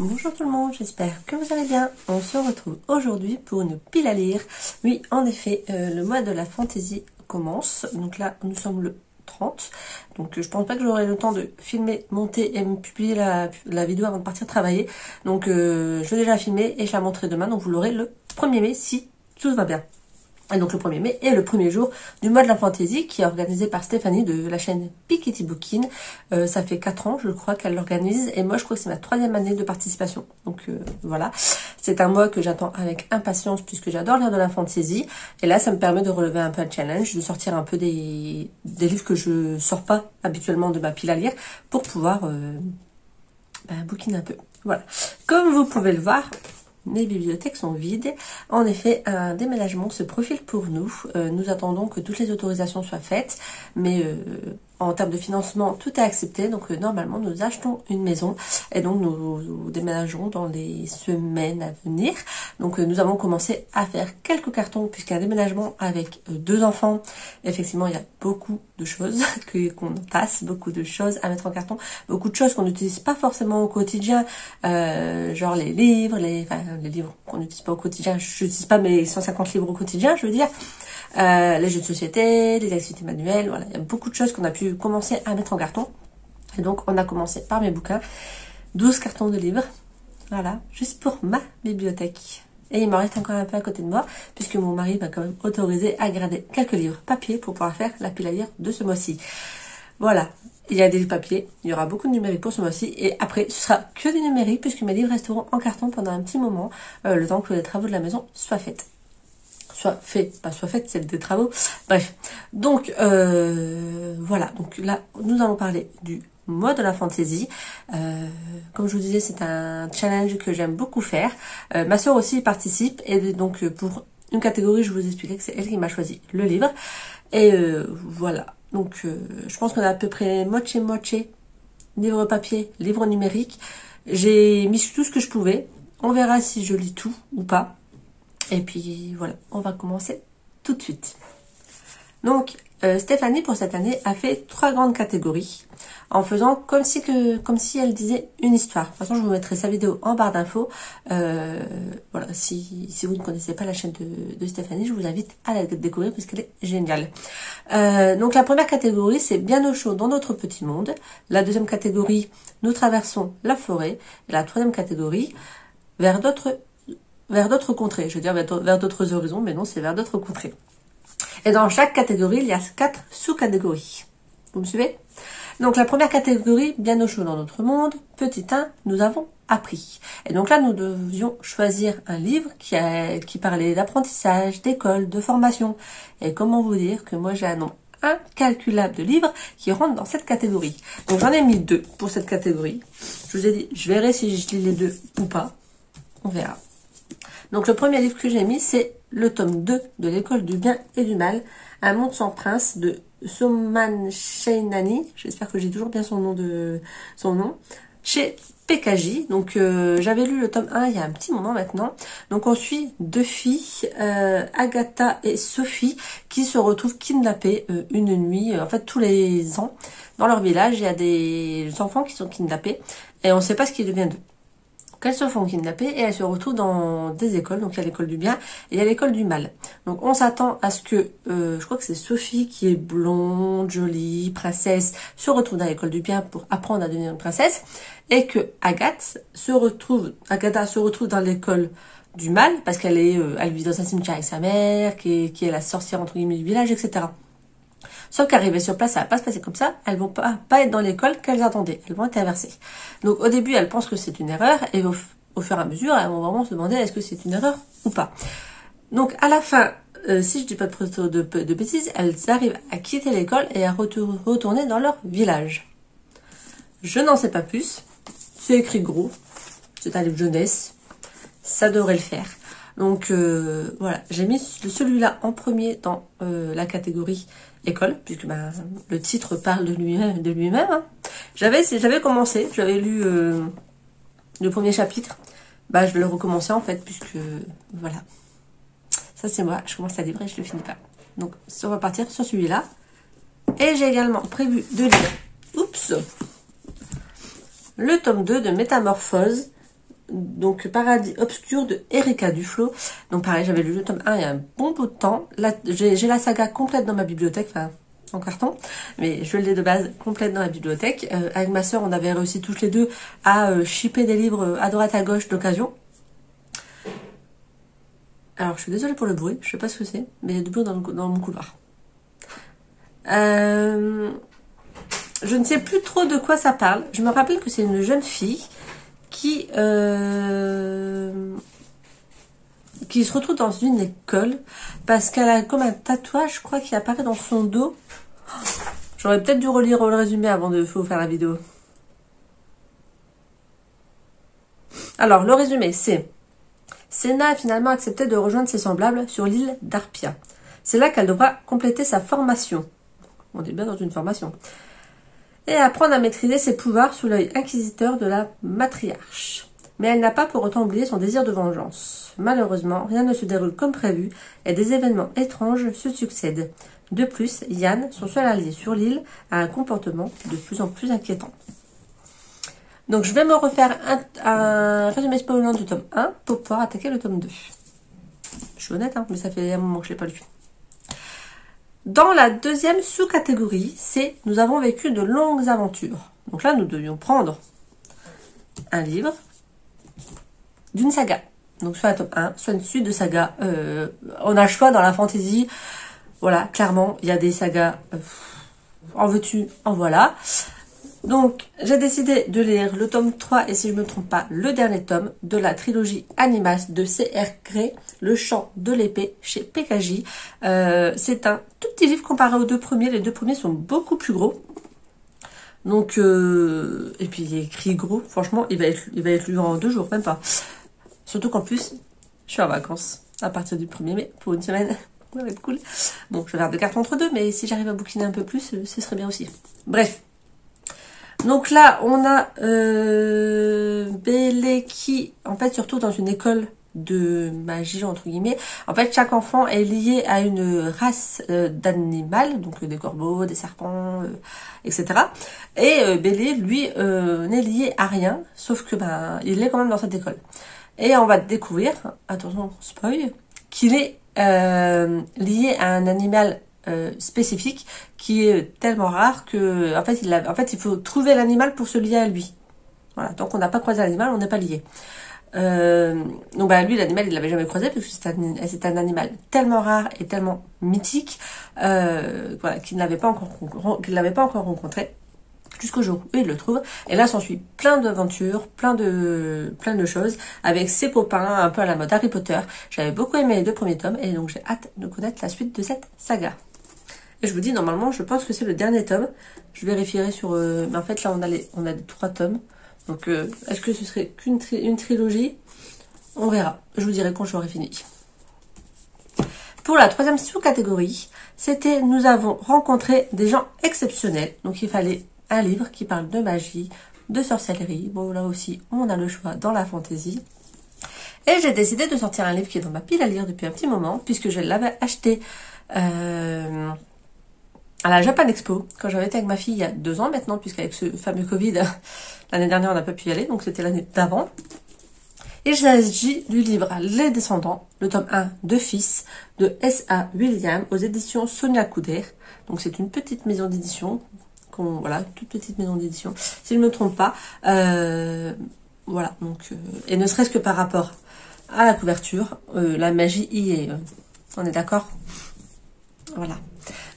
Bonjour tout le monde, j'espère que vous allez bien. On se retrouve aujourd'hui pour une pile à lire. Oui, en effet, le mois de la fantaisie commence. Donc là, nous sommes le 30. Donc je pense pas que j'aurai le temps de filmer, monter et me publier la vidéo avant de partir travailler. Donc je vais déjà filmer et je la montrerai demain. Donc vous l'aurez le 1er mai si tout va bien. Et donc le 1er mai est le premier jour du mois de la fantaisie qui est organisé par Stéphanie de la chaîne Piketty Booking. Ça fait 4 ans je crois qu'elle l'organise et moi je crois que c'est ma 3e année de participation. Donc voilà, c'est un mois que j'attends avec impatience puisque j'adore lire de la fantaisie. Et là ça me permet de relever un peu un challenge, de sortir un peu des livres que je sors pas habituellement de ma pile à lire pour pouvoir booking un peu. Voilà, comme vous pouvez le voir, mes bibliothèques sont vides. En effet, un déménagement se profile pour nous. Nous attendons que toutes les autorisations soient faites. Mais en termes de financement, tout est accepté. Donc normalement, nous achetons une maison. Et donc, nous déménagerons dans les semaines à venir. Donc nous avons commencé à faire quelques cartons. Puisqu'un déménagement avec 2 enfants, effectivement, il y a beaucoup de choses qu'on tasse. Beaucoup de choses à mettre en carton. Beaucoup de choses qu'on n'utilise pas forcément au quotidien. Genre les livres, les livres qu'on n'utilise pas au quotidien, je n'utilise pas mes 150 livres au quotidien, je veux dire, les jeux de société, les activités manuelles, voilà, il y a beaucoup de choses qu'on a pu commencer à mettre en carton. Et donc, on a commencé par mes bouquins, 12 cartons de livres, voilà, juste pour ma bibliothèque. Et il m'en reste encore un peu à côté de moi, puisque mon mari m'a quand même autorisé à garder quelques livres papier pour pouvoir faire la pile à lire de ce mois-ci. Voilà. Il y a des livres papier, il y aura beaucoup de numériques pour ce mois-ci et après ce sera que du numérique puisque mes livres resteront en carton pendant un petit moment, le temps que les travaux de la maison soient faits. C'est des travaux, bref. Donc voilà, donc là nous allons parler du mois de la fantaisie. Comme je vous disais, c'est un challenge que j'aime beaucoup faire. Ma soeur aussi participe et donc pour une catégorie, je vous expliquais que c'est elle qui m'a choisi le livre. Et voilà. Donc, je pense qu'on a à peu près moitié, livre papier, livre numérique. J'ai mis tout ce que je pouvais. On verra si je lis tout ou pas. Et puis, voilà, on va commencer tout de suite. Donc, Stéphanie, pour cette année, a fait 3 grandes catégories. En faisant comme si elle disait une histoire. De toute façon, je vous mettrai sa vidéo en barre d'infos. Voilà, si vous ne connaissez pas la chaîne de Stéphanie, je vous invite à la découvrir puisqu'elle est géniale. Donc la première catégorie, c'est bien au chaud dans notre petit monde. La deuxième catégorie, nous traversons la forêt. Et la troisième catégorie, vers d'autres contrées. Je veux dire vers d'autres horizons, mais non, c'est vers d'autres contrées. Et dans chaque catégorie, il y a 4 sous-catégories. Vous me suivez? Donc la première catégorie, bien au chaud dans notre monde, petit 1, nous avons appris. Et donc là, nous devions choisir un livre qui parlait d'apprentissage, d'école, de formation. Et comment vous dire que moi j'ai un nombre incalculable de livres qui rentrent dans cette catégorie. Donc j'en ai mis 2 pour cette catégorie. Je vous ai dit, je verrai si je lis les 2 ou pas. On verra. Donc le premier livre que j'ai mis, c'est le tome 2 de l'école du bien et du mal, un monde sans prince de Soman Shainani, j'espère que j'ai toujours bien son nom, chez PKJ. Donc j'avais lu le tome 1 il y a un petit moment maintenant. Donc on suit 2 filles, Agatha et Sophie, qui se retrouvent kidnappées une nuit. En fait, tous les ans, dans leur village, il y a des enfants qui sont kidnappés et on ne sait pas ce qui devient d'eux. Elles se font kidnapper et elles se retrouvent dans des écoles. Donc il y a l'école du bien et il y a l'école du mal. Donc on s'attend à ce que, je crois que c'est Sophie qui est blonde, jolie, princesse, se retrouve dans l'école du bien pour apprendre à devenir une princesse. Et que Agatha se retrouve dans l'école du mal parce qu'elle vit dans un cimetière avec sa mère, qui est la sorcière entre guillemets du village, etc. Sauf qu'arrivées sur place, ça va pas se passer comme ça. Elles vont pas être dans l'école qu'elles attendaient. Elles vont être inversées. Donc au début, elles pensent que c'est une erreur et au fur et à mesure, elles vont vraiment se demander est-ce que c'est une erreur ou pas. Donc à la fin, si je dis pas de bêtises, elles arrivent à quitter l'école et à retourner dans leur village. Je n'en sais pas plus. C'est écrit gros. C'est un livre jeunesse. Ça devrait le faire. Donc voilà, j'ai mis celui-là en premier dans la catégorie école, puisque le titre parle de lui-même. Hein. J'avais commencé, j'avais lu le premier chapitre. Je vais le recommencer en fait, puisque voilà. Ça c'est moi, je commence à lire et je le finis pas. Donc on va partir sur celui-là. Et j'ai également prévu de lire le tome 2 de Métamorphose donc Paradis obscur de Erika Duflo. Donc pareil, j'avais lu le tome 1 il y a un bon bout de temps. Là, j'ai la saga complète dans ma bibliothèque, enfin en carton, mais je l'ai de base complète dans la bibliothèque. Avec ma soeur, on avait réussi toutes les deux à shipper des livres à droite à gauche d'occasion. Alors je suis désolée pour le bruit, je sais pas ce que c'est, mais il y a du bruit dans mon couloir. Je ne sais plus trop de quoi ça parle. Je me rappelle que c'est une jeune fille qui se retrouve dans une école parce qu'elle a comme un tatouage, je crois, qui apparaît dans son dos. J'aurais peut-être dû relire le résumé avant de vous faire la vidéo. Alors, le résumé, c'est... Senna a finalement accepté de rejoindre ses semblables sur l'île d'Arpia. C'est là qu'elle devra compléter sa formation. On est bien dans une formation. Et apprendre à maîtriser ses pouvoirs sous l'œil inquisiteur de la matriarche. Mais elle n'a pas pour autant oublié son désir de vengeance. Malheureusement, rien ne se déroule comme prévu et des événements étranges se succèdent. De plus, Yann, son seul allié sur l'île, a un comportement de plus en plus inquiétant. Donc je vais me refaire un résumé spoilant du tome 1 pour pouvoir attaquer le tome 2. Je suis honnête, hein, mais ça fait un moment que je ne l'ai pas lu. Dans la deuxième sous-catégorie, c'est « Nous avons vécu de longues aventures ». Donc là, nous devions prendre un livre d'une saga. Donc soit un tome 1, soit une suite de sagas. On a le choix dans la fantasy. Voilà, clairement, il y a des sagas en veux-tu, en voilà. Donc, j'ai décidé de lire le tome 3, et si je ne me trompe pas, le dernier tome de la trilogie Animas de C.R. Gray, Le Chant de l'épée, chez PKJ. C'est un tout petit livre comparé aux deux premiers. Les deux premiers sont beaucoup plus gros. Donc, et puis il est écrit gros. Franchement, il va être lu en 2 jours, même pas. Surtout qu'en plus, je suis en vacances à partir du 1er mai pour une semaine. Ça va être cool. Bon, je vais faire des cartes entre deux, mais si j'arrive à bouquiner un peu plus, ce serait bien aussi. Bref. Donc là, on a Bélé qui, en fait, surtout dans une école de magie, entre guillemets, en fait, chaque enfant est lié à une race d'animal, donc des corbeaux, des serpents, etc. Et Bélé, lui, n'est lié à rien, sauf que il est quand même dans cette école. Et on va découvrir, attention, spoil, qu'il est lié à un animal spécifique qui est tellement rare que en fait il faut trouver l'animal pour se lier à lui. Voilà, tant qu'on n'a pas croisé l'animal, on n'est pas lié. Donc lui, l'animal, il l'avait jamais croisé parce que c'est un animal tellement rare et tellement mythique voilà, qu'il l'avait pas encore rencontré jusqu'au jour où il le trouve. Et là s'ensuit plein d'aventures, plein de choses avec ses copains, un peu à la mode Harry Potter. J'avais beaucoup aimé les 2 premiers tomes et donc j'ai hâte de connaître la suite de cette saga. Et je vous dis, normalement, je pense que c'est le dernier tome. Je vérifierai sur... mais en fait, là, on a 3 tomes. Donc, est-ce que ce serait une trilogie? On verra. Je vous dirai quand j'aurai fini. Pour la 3e sous-catégorie, c'était « Nous avons rencontré des gens exceptionnels ». Donc, il fallait un livre qui parle de magie, de sorcellerie. Bon, là aussi, on a le choix dans la fantasy. Et j'ai décidé de sortir un livre qui est dans ma pile à lire depuis un petit moment, puisque je l'avais acheté... à la Japan Expo, quand j'avais été avec ma fille il y a 2 ans maintenant, puisqu'avec ce fameux Covid, l'année dernière on n'a pas pu y aller, donc c'était l'année d'avant. Il s'agit du livre Les Descendants, le tome 1 de Fils, de S.A. William, aux éditions Sonia Couder. Donc c'est une petite maison d'édition, voilà, toute petite maison d'édition, si je ne me trompe pas. Voilà, donc, et ne serait-ce que par rapport à la couverture, la magie y est, on est d'accord? Voilà.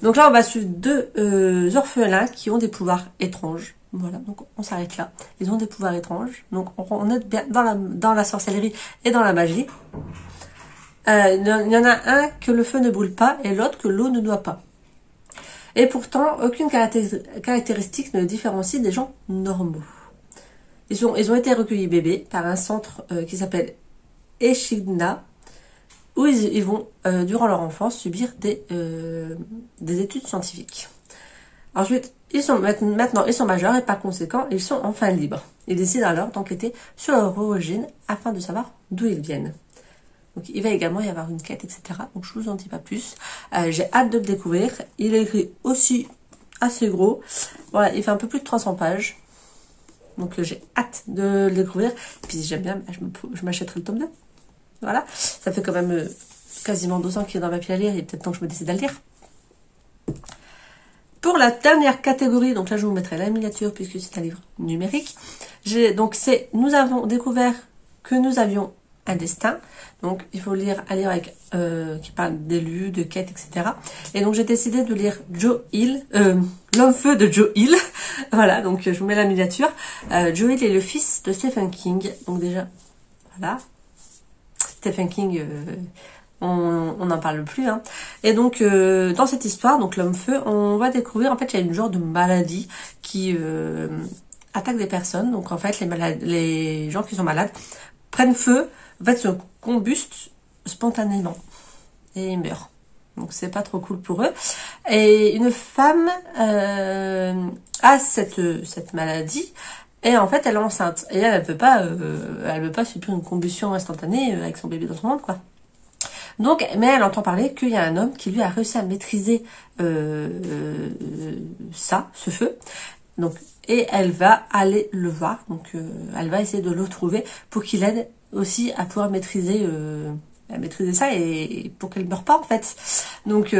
Donc là, on va suivre 2 orphelins qui ont des pouvoirs étranges. Voilà, donc on s'arrête là. Ils ont des pouvoirs étranges. Donc on est bien dans la sorcellerie et dans la magie. Il y en a un que le feu ne brûle pas et l'autre que l'eau ne noie pas. Et pourtant, aucune caractéristique ne les différencie des gens normaux. Ils ont été recueillis bébés par un centre qui s'appelle Echidna, où ils vont, durant leur enfance, subir des études scientifiques. Ensuite, maintenant ils sont majeurs et par conséquent, ils sont enfin libres. Ils décident alors d'enquêter sur leur origine afin de savoir d'où ils viennent. Donc il va également y avoir une quête, etc. Donc je vous en dis pas plus. J'ai hâte de le découvrir. Il est écrit aussi assez gros. Voilà, il fait un peu plus de 300 pages. Donc j'ai hâte de le découvrir. Puis j'aime bien, je m'achèterai le tome 2. Voilà, ça fait quand même quasiment 2 ans qu'il est dans ma pile à lire, il est peut-être temps que je me décide à le lire. Pour la dernière catégorie, donc là je vous mettrai la miniature puisque c'est un livre numérique. Donc nous avons découvert que nous avions un destin. Donc il faut lire un livre avec, qui parle d'élus, de quêtes, etc. Et donc j'ai décidé de lire Joe Hill, L'Homme-Feu de Joe Hill. Voilà, donc je vous mets la miniature. Joe Hill est le fils de Stephen King. Donc déjà, voilà. Stephen King, on n'en parle plus. Hein. Et donc, dans cette histoire, donc l'homme-feu, on va découvrir, en fait, il y a une genre de maladie qui attaque des personnes. Donc, en fait, les gens qui sont malades prennent feu, en fait, se combustent spontanément. Et ils meurent. Donc, c'est pas trop cool pour eux. Et une femme a cette maladie. Et en fait, elle est enceinte. Et elle veut pas subir une combustion instantanée avec son bébé dans son ventre, quoi. Donc, mais elle entend parler qu'il y a un homme qui lui a réussi à maîtriser ce feu. Donc, et elle va aller le voir. Donc, elle va essayer de le trouver pour qu'il aide aussi à pouvoir maîtriser ça et pour qu'elle ne meure pas en fait. Donc,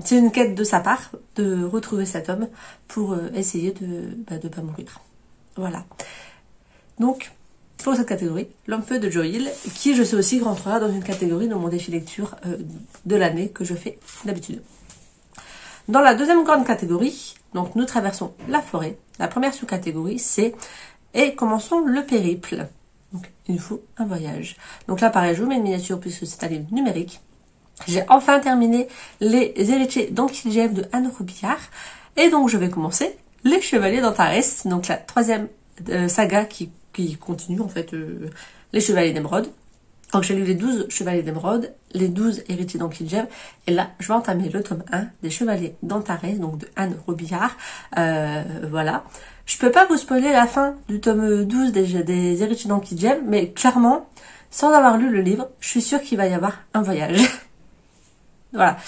c'est une quête de sa part de retrouver cet homme pour essayer de pas mourir. Voilà. Donc, pour cette catégorie, L'Homme-Feu de Joe Hill, qui je sais aussi rentrera dans une catégorie de mon défi lecture de l'année que je fais d'habitude. Dans la deuxième grande catégorie, donc nous traversons la forêt. La première sous-catégorie, c'est Et commençons le périple. Donc, il nous faut un voyage. Donc là, pareil, je vous mets une miniature puisque c'est un livre numérique. J'ai enfin terminé Les Héritiers d'Ankh-Kidjem de Anne Robillard. Et donc, je vais commencer Les Chevaliers d'Antares, donc la troisième saga qui continue en fait les Chevaliers d'Émeraude. Donc j'ai lu les 12 Chevaliers d'Émeraude, les 12 Héritiers d'Ankh-Kidjem, et là je vais entamer le tome 1 des Chevaliers d'Antares, donc de Anne Robillard. Voilà. Je peux pas vous spoiler la fin du tome 12 des Héritiers d'Ankh-Kidjem, mais clairement, sans avoir lu le livre, je suis sûre qu'il va y avoir un voyage. Voilà.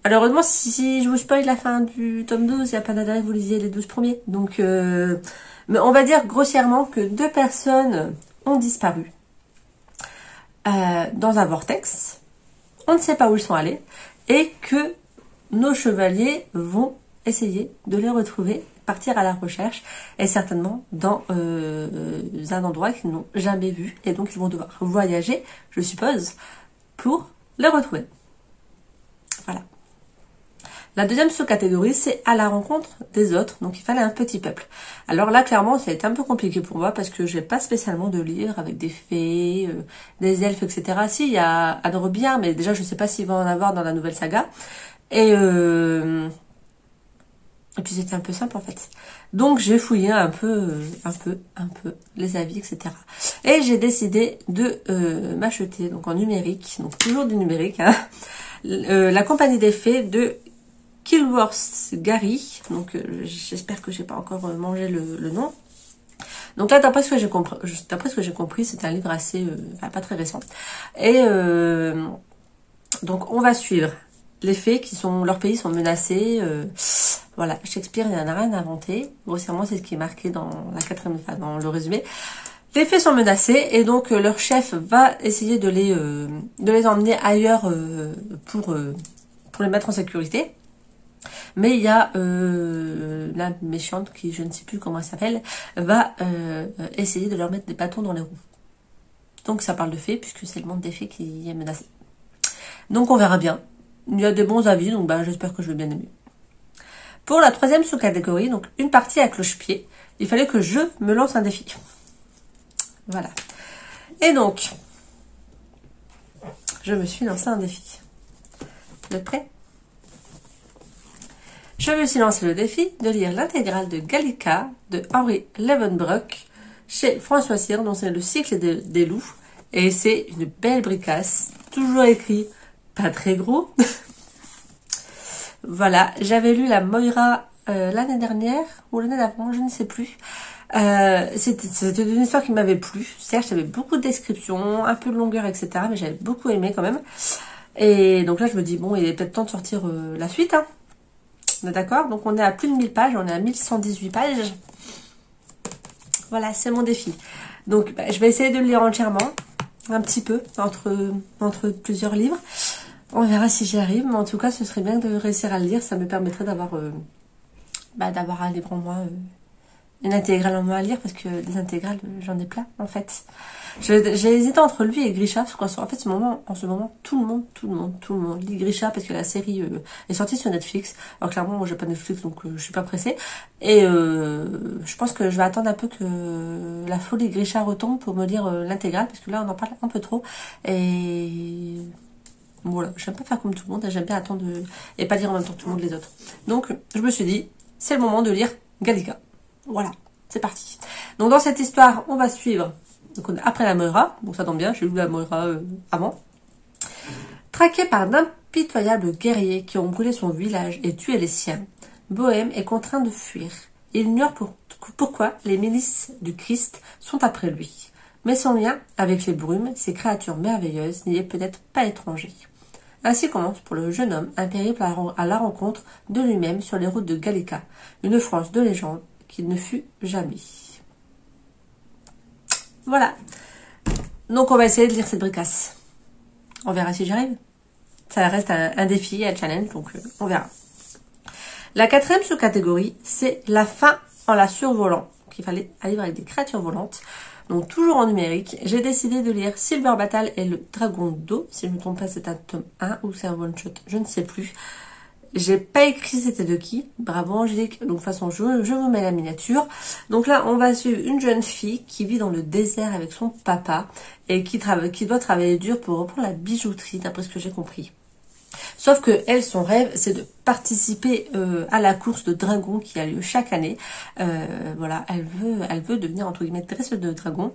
Malheureusement, si je vous spoil la fin du tome 12, il n'y a pas d'intérêt que vous lisiez les 12 premiers. Donc, mais on va dire grossièrement que 2 personnes ont disparu dans un vortex. On ne sait pas où ils sont allés. Et que nos chevaliers vont essayer de les retrouver, partir à la recherche. Et certainement dans un endroit qu'ils n'ont jamais vu. Et donc, ils vont devoir voyager, je suppose, pour les retrouver. Voilà. La deuxième sous-catégorie, c'est à la rencontre des autres. Donc, il fallait un petit peuple. Alors là, clairement, ça a été un peu compliqué pour moi parce que j'ai pas spécialement de livres avec des fées, des elfes, etc. Si, il y a Anne Robillard, mais déjà, je sais pas s'il va en avoir dans la nouvelle saga. Et puis, c'était un peu simple, en fait. Donc, j'ai fouillé un peu les avis, etc. Et j'ai décidé de m'acheter, donc en numérique, donc toujours du numérique, hein, La Compagnie des Fées de Kilworth Gary, donc j'espère que j'ai pas encore mangé le nom. Donc là, d'après ce que j'ai compris, c'est un livre assez, pas très récent. Et donc on va suivre les fées leurs pays sont menacés. Voilà, Shakespeare il n'en a rien inventé. Grossièrement, c'est ce qui est marqué dans dans le résumé. Les fées sont menacées et donc leur chef va essayer de les emmener ailleurs pour les mettre en sécurité. Mais il y a la méchante, qui je ne sais plus comment elle s'appelle, va essayer de leur mettre des bâtons dans les roues. Donc ça parle de fées, puisque c'est le monde des fées qui est menacé. Donc on verra bien. Il y a des bons avis, donc j'espère que je vais bien aimer. Pour la troisième sous-catégorie, donc une partie à cloche-pied, il fallait que je me lance un défi. Voilà. Et donc, je me suis lancé un défi. Vous êtes prêts ? Je me suis lancé le défi de lire l'intégrale de Gallica de Henry Levenbrock chez François Cyr, dont c'est le cycle des loups. Et c'est une belle bricasse, toujours écrit, pas très gros. Voilà, j'avais lu la Moira l'année dernière, ou l'année d'avant, je ne sais plus. C'était une histoire qui m'avait plu. Certes, j'avais beaucoup de descriptions, un peu de longueur, etc. Mais j'avais beaucoup aimé quand même. Et donc là, je me dis, bon, il est peut-être temps de sortir la suite, hein. D'accord, donc on est à plus de 1000 pages, on est à 1118 pages. Voilà, c'est mon défi. Donc, bah, je vais essayer de le lire entièrement, un petit peu, entre plusieurs livres. On verra si j'y arrive, mais en tout cas, ce serait bien de réussir à le lire. Ça me permettrait d'avoir un livre en moins, une intégrale en moins à lire, parce que des intégrales, j'en ai plein, en fait. J'ai hésité entre lui et Grisha, parce qu'en fait, en ce moment, tout le monde lit Grisha, parce que la série est sortie sur Netflix. Alors clairement, moi j'ai pas Netflix, donc je suis pas pressée. Et je pense que je vais attendre un peu que la folie Grisha retombe pour me lire l'intégrale, parce que là on en parle un peu trop. Et voilà, j'aime pas faire comme tout le monde, j'aime bien attendre et pas lire en même temps que tout le monde les autres. Donc je me suis dit, c'est le moment de lire Gallica. Voilà, c'est parti. Donc dans cette histoire, on va suivre... Donc après la Moira, donc ça tombe bien, j'ai lu la Moira avant. Traqué par d'impitoyables guerriers qui ont brûlé son village et tué les siens, Bohème est contraint de fuir. Il ignore pourquoi les milices du Christ sont après lui. Mais son lien avec les brumes, ces créatures merveilleuses, n'y est peut-être pas étranger. Ainsi commence pour le jeune homme un périple à la rencontre de lui-même sur les routes de Gallica, une France de légende qu'il ne fut jamais. Voilà. Donc on va essayer de lire cette bricasse. On verra si j'arrive. Ça reste un défi, un challenge, donc on verra. La 4e sous-catégorie, c'est la fin en la survolant. Donc il fallait un livre avec des créatures volantes. Donc toujours en numérique. J'ai décidé de lire Silver Battle et le Dragon d'eau. Si je ne me trompe pas, c'est un tome 1 ou c'est un one-shot, je ne sais plus. J'ai pas écrit c'était de qui. Bravo Angélique. Donc de toute façon, je vous mets la miniature. Donc là, on va suivre une jeune fille qui vit dans le désert avec son papa et qui doit travailler dur pour reprendre la bijouterie, d'après ce que j'ai compris. Sauf que elle, son rêve, c'est de participer à la course de dragons qui a lieu chaque année. Voilà, elle veut devenir entre guillemets dresseuse de dragons.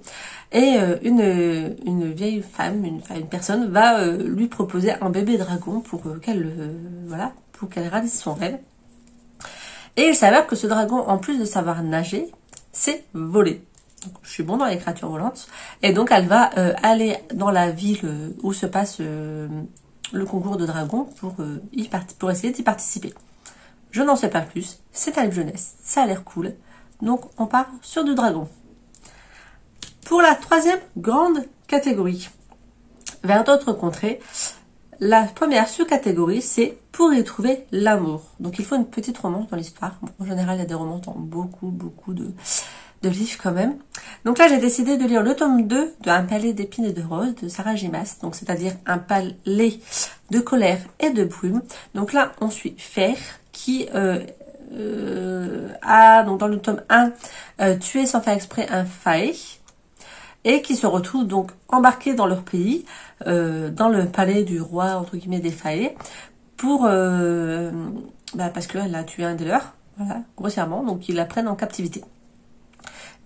Et une vieille femme, une personne va lui proposer un bébé dragon pour qu'elle réalise son rêve. Et il s'avère que ce dragon, en plus de savoir nager, sait voler. Donc, je suis bon dans les créatures volantes. Et donc elle va aller dans la ville où se passe le concours de dragons pour essayer d'y participer. Je n'en sais pas plus. C'est un livre jeunesse. Ça a l'air cool. Donc on part sur du dragon. Pour la 3e grande catégorie, vers d'autres contrées, la première sous-catégorie, c'est pour y trouver l'amour. Donc il faut une petite romance dans l'histoire. Bon, en général, il y a des romances dans beaucoup de livres quand même. Donc là, j'ai décidé de lire le tome 2 de Un palais d'épines et de roses de Sarah J. Maas. Donc c'est-à-dire un palais de colère et de brume. Donc là, on suit Fer qui a, donc dans le tome 1, tué sans faire exprès un fae. Et qui se retrouvent donc embarqués dans leur pays, dans le palais du roi, entre guillemets, des Fae, parce qu'elle a tué un des leurs, voilà, grossièrement, donc ils la prennent en captivité.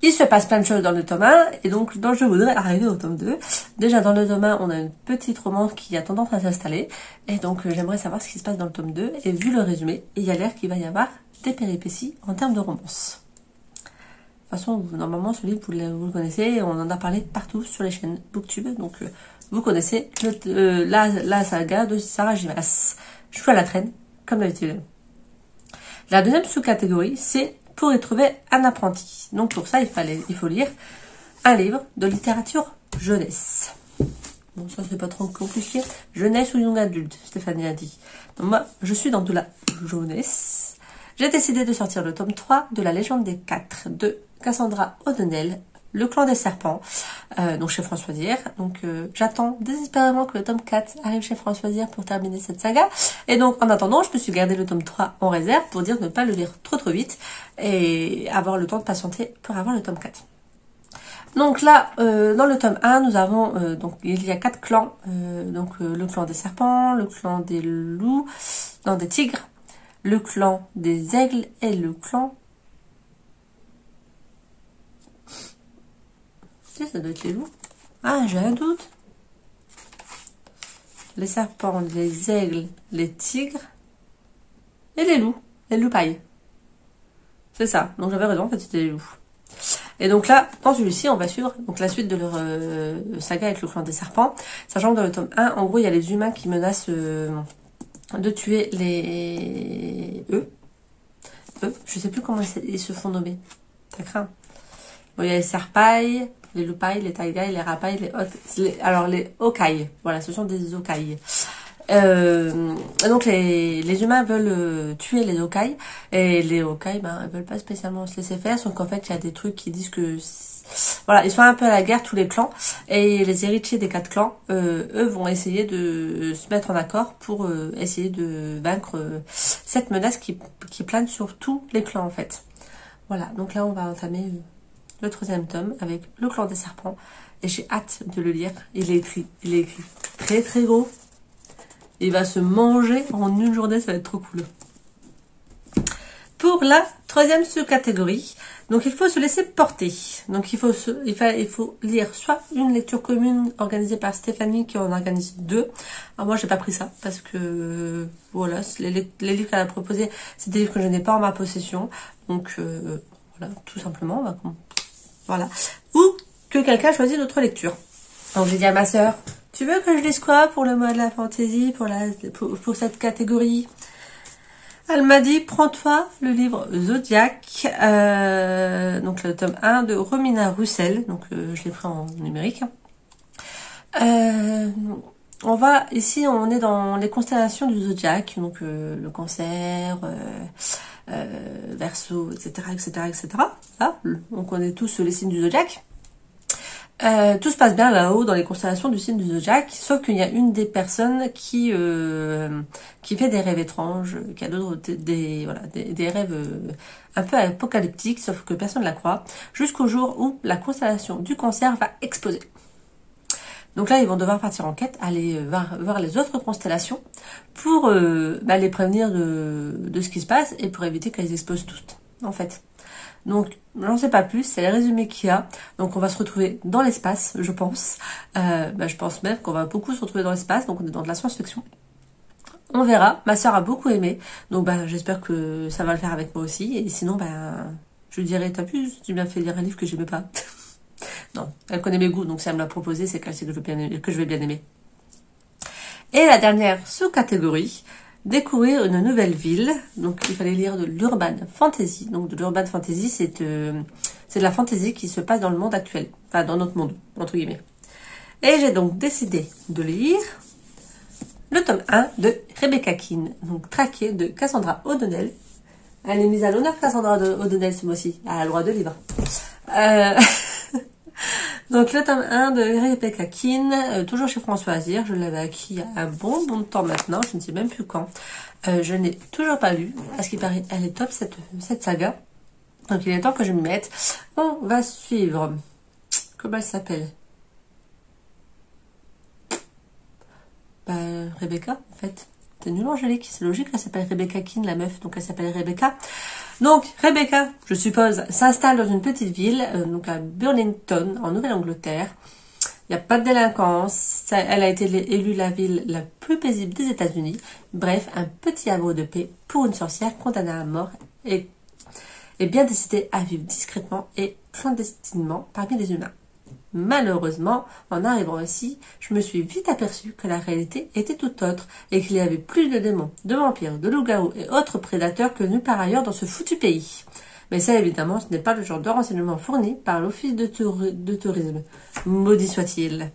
Il se passe plein de choses dans le tome 1, et donc je voudrais arriver au tome 2. Déjà dans le tome 1, on a une petite romance qui a tendance à s'installer, et donc j'aimerais savoir ce qui se passe dans le tome 2, et vu le résumé, il y a l'air qu'il va y avoir des péripéties en termes de romance. De toute façon, normalement, ce livre, vous le connaissez, on en a parlé partout sur les chaînes Booktube, donc vous connaissez la saga de Sarah J. Maas. Je suis à la traîne, comme d'habitude. La 2e sous-catégorie, c'est pour y trouver un apprenti. Donc pour ça, il faut lire un livre de littérature jeunesse. Bon, ça c'est pas trop compliqué. Jeunesse ou young adulte, Stéphanie a dit. Donc moi, je suis dans de la jeunesse. J'ai décidé de sortir le tome 3 de La Légende des 4 de Cassandra O'Donnell, Le Clan des Serpents, donc chez Françoisière. Donc j'attends désespérément que le tome 4 arrive chez Françoisière pour terminer cette saga. Et donc en attendant, je me suis gardé le tome 3 en réserve pour dire ne pas le lire trop vite et avoir le temps de patienter pour avoir le tome 4. Donc là, dans le tome 1, nous avons, donc il y a 4 clans, le clan des serpents, le clan des loups, non des tigres, le clan des aigles et le clan... Ça doit être les loups. Ah, j'ai un doute. Les serpents, les aigles, les tigres et les loups-pailles. C'est ça. Donc j'avais raison, en fait c'était les loups. Et donc là, dans celui-ci, on va suivre donc la suite de leur saga avec le clan des serpents. Sachant que dans le tome 1, en gros, il y a les humains qui menacent de tuer eux. Je sais plus comment ils se font nommer. Ça craint. Bon, il y a les serpailles, les loupailles, les taigailles, les rapailles, alors les okai. Voilà, ce sont des okai. Donc les humains veulent tuer les okai et les okai ils veulent pas spécialement se laisser faire, sauf qu'en fait il y a des trucs qui disent que voilà, ils sont un peu à la guerre tous les clans et les héritiers des 4 clans eux vont essayer de se mettre en accord pour essayer de vaincre cette menace qui plane sur tous les clans en fait. Voilà, donc là on va entamer le 3e tome avec le clan des serpents et j'ai hâte de le lire. Il est écrit très très gros. Il va se manger en une journée, ça va être trop cool. Pour la 3e sous-catégorie, donc il faut se laisser porter. Donc il faut lire soit une lecture commune organisée par Stéphanie qui en organise 2. Alors moi j'ai pas pris ça parce que voilà, les livres qu'elle a proposés, c'est des livres que je n'ai pas en ma possession. Donc voilà, tout simplement, voilà. Ou que quelqu'un choisisse d'autres lectures. Donc j'ai dit à ma sœur, tu veux que je lise quoi pour le mois de la fantaisie, pour cette catégorie? Elle m'a dit, prends-toi le livre Zodiac, donc le tome 1 de Romina Roussel, donc je l'ai pris en numérique. Ici on est dans les constellations du Zodiac, donc le Cancer, Verseau, etc., etc., etc. Là, on connaît tous les signes du Zodiac. Tout se passe bien là-haut dans les constellations du signe du Zodiac, sauf qu'il y a une des personnes qui fait des rêves étranges, qui a des rêves un peu apocalyptiques, sauf que personne ne la croit, jusqu'au jour où la constellation du Cancer va exploser. Donc là, ils vont devoir partir en quête, aller voir les autres constellations pour les prévenir de ce qui se passe et pour éviter qu'elles explosent toutes, en fait. Donc, j'en sais pas plus, c'est le résumé qu'il y a. Donc, on va se retrouver dans l'espace, je pense. Je pense même qu'on va beaucoup se retrouver dans l'espace, donc on est dans de la science-fiction. On verra, ma soeur a beaucoup aimé, donc j'espère que ça va le faire avec moi aussi. Et sinon, je lui dirai, t'as vu, tu m'as fait lire un livre que j'aimais pas. Non, elle connaît mes goûts, donc si elle me l'a proposé, c'est qu'elle sait que je vais bien aimer. Et la dernière sous-catégorie, découvrir une nouvelle ville. Donc il fallait lire de l'urban fantasy. Donc de l'urban fantasy, c'est de la fantasy qui se passe dans le monde actuel, enfin dans notre monde entre guillemets. Et j'ai donc décidé de lire le tome 1 de Rebecca Keane, donc Traquée de Cassandra O'Donnell. Elle est mise à l'honneur, Cassandra O'Donnell, ce mois-ci. Elle a le droit de livre. Donc le tome 1 de Rebecca Keane, toujours chez François Azir, je l'avais acquis il y a un bon de temps maintenant, je ne sais même plus quand. Je n'ai toujours pas lu, parce qu'il paraît elle est top cette saga. Donc il est temps que je m'y mette. On va suivre. Comment elle s'appelle? Rebecca, en fait. C'est nul Angélique, c'est logique, elle s'appelle Rebecca Keane, la meuf, donc elle s'appelle Rebecca. Donc Rebecca, je suppose, s'installe dans une petite ville, donc à Burlington, en Nouvelle-Angleterre. Il n'y a pas de délinquance, elle a été élue la ville la plus paisible des États-Unis. Bref, un petit havre de paix pour une sorcière condamnée à mort et bien décidée à vivre discrètement et clandestinement parmi les humains. Malheureusement, en arrivant ici, je me suis vite aperçue que la réalité était tout autre et qu'il y avait plus de démons, de vampires, de loups-garous et autres prédateurs que nulle part ailleurs dans ce foutu pays. Mais ça, évidemment, ce n'est pas le genre de renseignement fourni par l'office de tourisme. Maudit soit-il.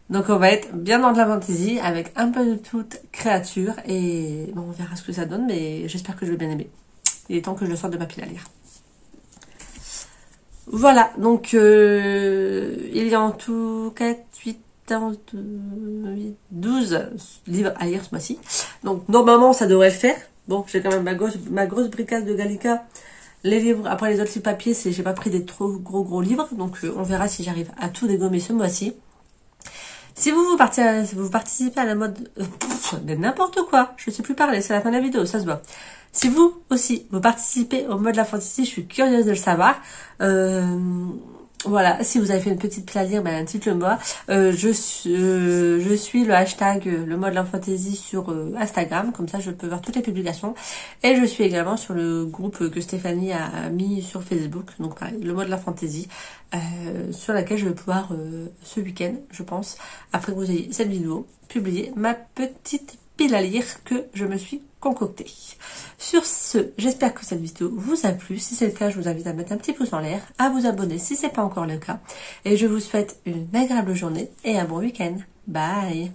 Donc on va être bien dans de la fantaisie avec un peu de toute créature et on verra ce que ça donne, mais j'espère que je vais bien aimer. Il est temps que je le sorte de ma pile à lire. Voilà, donc il y a en tout 4, 8, 12 livres à lire ce mois-ci. Donc normalement ça devrait le faire. Bon, j'ai quand même ma grosse bricasse de Gallica. Les livres, après les autres papiers, j'ai pas pris des trop gros livres. Donc on verra si j'arrive à tout dégommer ce mois-ci. Si vous participez à la mode... mais n'importe quoi, je sais plus parler, c'est la fin de la vidéo, ça se voit. Si vous aussi, vous participez au mode de la fantasy, je suis curieuse de le savoir. Voilà, si vous avez fait une petite pile à lire, dites-le moi. Je suis le hashtag le mode de la fantasy sur Instagram, comme ça je peux voir toutes les publications. Et je suis également sur le groupe que Stéphanie a mis sur Facebook, donc pareil, le mode de la fantasy, sur laquelle je vais pouvoir ce week-end, je pense, après que vous ayez cette vidéo, publier ma petite pile à lire que je me suis concocter. Sur ce, j'espère que cette vidéo vous a plu. Si c'est le cas, je vous invite à mettre un petit pouce en l'air, à vous abonner si c'est pas encore le cas. Et je vous souhaite une agréable journée et un bon week-end. Bye!